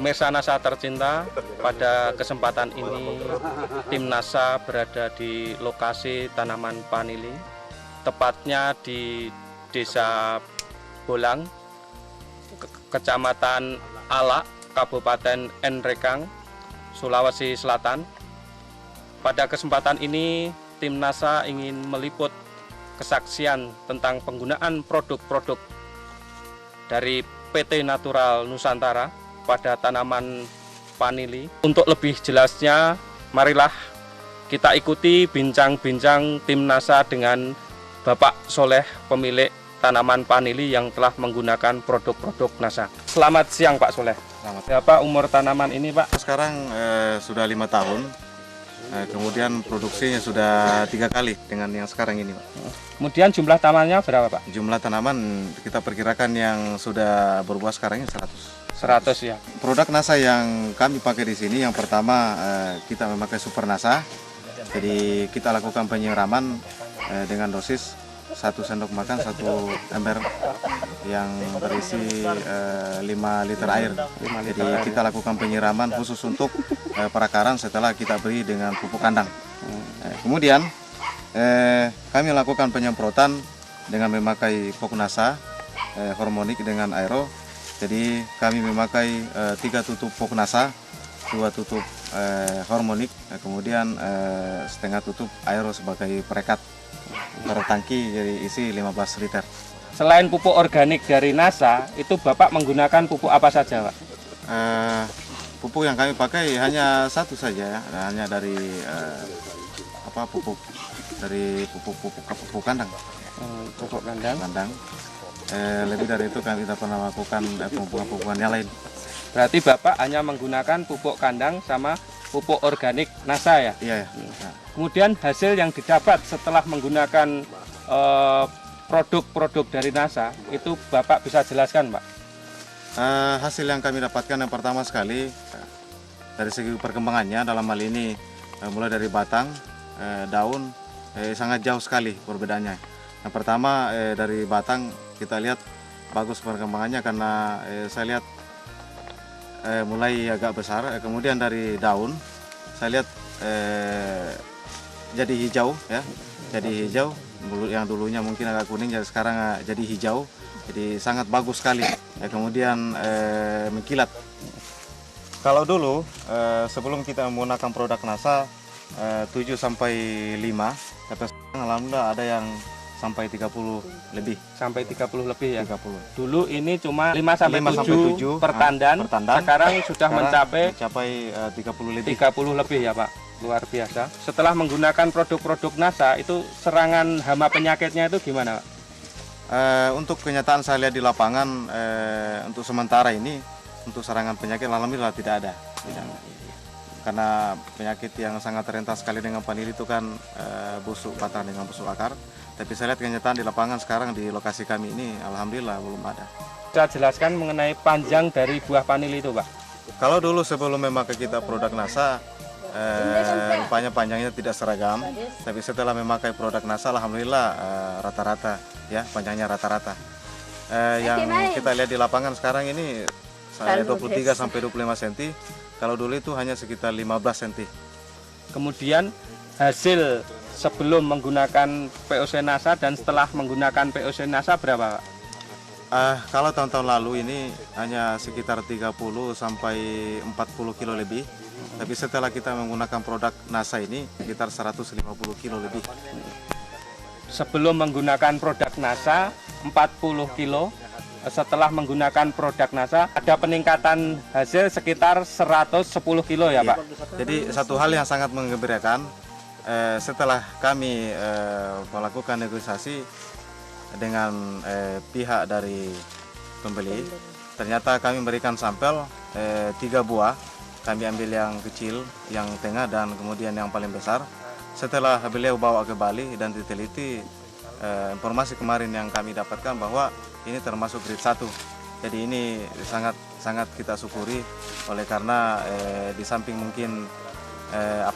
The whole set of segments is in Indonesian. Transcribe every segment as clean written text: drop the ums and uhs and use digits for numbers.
Pemirsa NASA tercinta, pada kesempatan ini tim NASA berada di lokasi tanaman vanili, tepatnya di Desa Bolang, Kecamatan Alak, Kabupaten Nrekang, Sulawesi Selatan. Pada kesempatan ini tim NASA ingin meliput kesaksian tentang penggunaan produk-produk dari PT Natural Nusantara pada tanaman vanili. Untuk lebih jelasnya, marilah kita ikuti bincang-bincang tim NASA dengan Bapak Soleh, pemilik tanaman vanili yang telah menggunakan produk-produk NASA. Selamat siang Pak Soleh. Selamat. Berapa umur tanaman ini Pak? Sekarang sudah 5 tahun, kemudian produksinya sudah 3 kali dengan yang sekarang ini Pak. Kemudian jumlah tanamannya berapa Pak? Jumlah tanaman kita perkirakan yang sudah berbuah sekarang ini 100. 100 ya. Produk NASA yang kami pakai di sini, yang pertama kita memakai Super NASA. Jadi kita lakukan penyiraman dengan dosis 1 sendok makan 1 ember yang berisi 5 liter air. Jadi kita lakukan penyiraman khusus untuk perakaran setelah kita beri dengan pupuk kandang. Kemudian kami lakukan penyemprotan dengan memakai pupuk NASA hormonik dengan aero. Jadi kami memakai 3 tutup pupuk NASA, 2 tutup hormonik, kemudian setengah tutup aero sebagai perekat. Per tangki jadi isi 15 liter. Selain pupuk organik dari NASA, itu Bapak menggunakan pupuk apa saja Pak? Pupuk yang kami pakai hanya satu saja, hanya dari pupuk kandang. Pupuk kandang. Lebih dari itu kami tidak pernah melakukan pupuk-pupukan yang lain. Berarti Bapak hanya menggunakan pupuk kandang sama pupuk organik NASA ya? Iya. Kemudian hasil yang didapat setelah menggunakan produk-produk dari NASA, itu Bapak bisa jelaskan Pak? Hasil yang kami dapatkan yang pertama sekali, dari segi perkembangannya dalam hal ini mulai dari batang, daun, sangat jauh sekali perbedaannya. Yang pertama dari batang kita lihat bagus perkembangannya karena saya lihat mulai agak besar. Kemudian dari daun saya lihat jadi hijau ya, jadi hijau. Yang dulunya mungkin agak kuning, jadi sekarang jadi hijau. Jadi sangat bagus sekali. Kemudian mengkilat. Kalau dulu sebelum kita menggunakan produk NASA 7 sampai 5, tapi sekarang alhamdulillah ada yang sampai 30 lebih. Sampai 30 lebih ya? 30. Dulu ini cuma 5 sampai 7 per tandan, sekarang sudah mencapai 30 lebih. 30 lebih ya Pak? Luar biasa. Setelah menggunakan produk-produk NASA, itu serangan hama penyakitnya itu gimana Pak? Untuk kenyataan saya lihat di lapangan, untuk sementara ini, untuk serangan penyakit alhamdulillah tidak ada. Karena penyakit yang sangat rentan sekali dengan vanili itu kan busuk batang dengan busuk akar. Tapi saya lihat kenyataan di lapangan sekarang di lokasi kami ini alhamdulillah belum ada. Saya jelaskan mengenai panjang dari buah vanili itu Pak. Kalau dulu sebelum memakai kita produk NASA, rupanya panjangnya tidak seragam. Tapi setelah memakai produk NASA alhamdulillah rata-rata ya, panjangnya rata-rata. Yang kita lihat di lapangan sekarang ini saya 23 sampai 25 cm. Kalau dulu itu hanya sekitar 15 cm. Kemudian hasil sebelum menggunakan POC NASA dan setelah menggunakan POC NASA berapa Pak? Kalau tahun-tahun lalu ini hanya sekitar 30 sampai 40 kilo lebih. Tapi setelah kita menggunakan produk NASA ini sekitar 150 kilo lebih. Sebelum menggunakan produk NASA 40 kilo, setelah menggunakan produk NASA ada peningkatan hasil sekitar 110 kilo ya Pak? Jadi satu hal yang sangat menggembirakan, setelah kami melakukan negosiasi dengan pihak dari pembeli, ternyata kami memberikan sampel 3 buah. Kami ambil yang kecil, yang tengah, dan kemudian yang paling besar. Setelah beliau bawa ke Bali dan diteliti, informasi kemarin yang kami dapatkan bahwa ini termasuk grade 1. Jadi ini sangat kita syukuri oleh karena di samping mungkin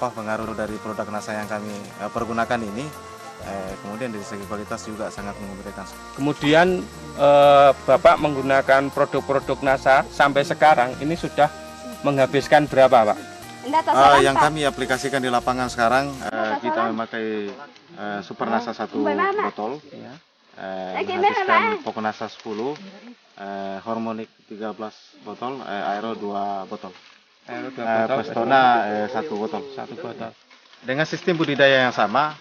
pengaruh dari produk NASA yang kami pergunakan ini, kemudian dari segi kualitas juga sangat mengembirakan. Kemudian Bapak menggunakan produk-produk NASA sampai sekarang ini sudah menghabiskan berapa, Pak? Yang kami aplikasikan di lapangan sekarang, kita memakai Supernasa 1 botol, menghabiskan Pokonasa 10, Hormonik 13 botol, Aero 2 botol, Pestona 1 botol. Dengan sistem budidaya yang sama,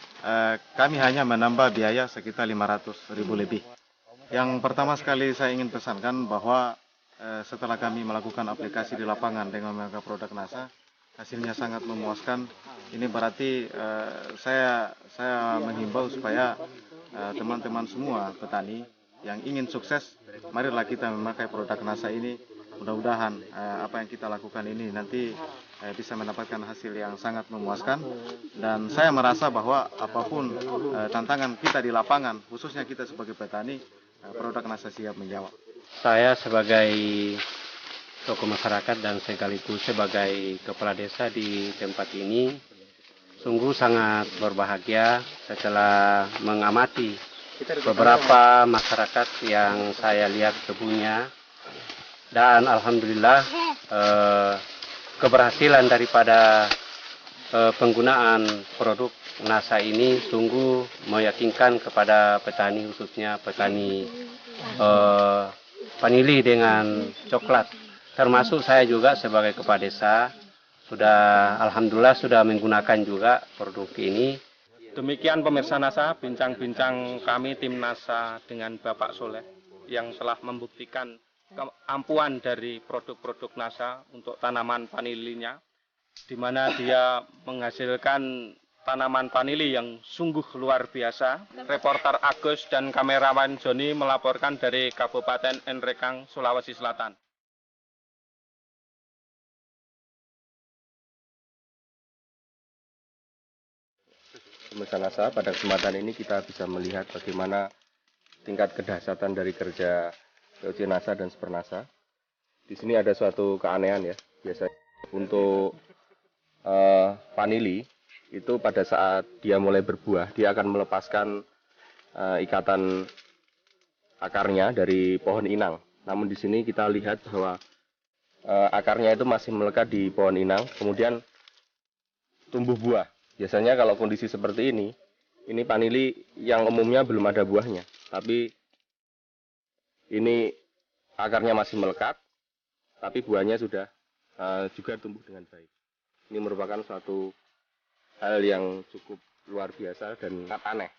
kami hanya menambah biaya sekitar 500.000 lebih. Yang pertama sekali saya ingin pesankan bahwa setelah kami melakukan aplikasi di lapangan dengan menggunakan produk NASA, hasilnya sangat memuaskan. Ini berarti saya menghimbau supaya teman-teman semua petani yang ingin sukses, marilah kita memakai produk NASA ini. Mudah-mudahan apa yang kita lakukan ini nanti bisa mendapatkan hasil yang sangat memuaskan. Dan saya merasa bahwa apapun tantangan kita di lapangan, khususnya kita sebagai petani, produk NASA siap menjawab. Saya sebagai tokoh masyarakat dan sekaligus sebagai kepala desa di tempat ini sungguh sangat berbahagia setelah mengamati beberapa masyarakat yang saya lihat kebunnya, dan alhamdulillah keberhasilan daripada penggunaan produk NASA ini sungguh meyakinkan kepada petani, khususnya petani vanili dengan coklat. Termasuk saya juga sebagai kepala desa alhamdulillah sudah menggunakan juga produk ini. Demikian pemirsa NASA, bincang-bincang kami tim NASA dengan Bapak Soleh yang telah membuktikan keampuhan dari produk-produk NASA untuk tanaman vanilinya, di mana dia menghasilkan tanaman vanili yang sungguh luar biasa. Reporter Agus dan kamerawan Joni melaporkan dari Kabupaten Nrekang, Sulawesi Selatan. Pemirsa NASA, pada kesempatan ini kita bisa melihat bagaimana tingkat kedahsyatan dari kerja POC NASA dan Supernasa. Di sini ada suatu keanehan ya, biasanya untuk vanili itu pada saat dia mulai berbuah, dia akan melepaskan ikatan akarnya dari pohon inang. Namun di sini kita lihat bahwa akarnya itu masih melekat di pohon inang, kemudian tumbuh buah. Biasanya kalau kondisi seperti ini vanili yang umumnya belum ada buahnya, tapi ini akarnya masih melekat, tapi buahnya sudah juga tumbuh dengan baik. Ini merupakan suatu hal yang cukup luar biasa dan sangat aneh.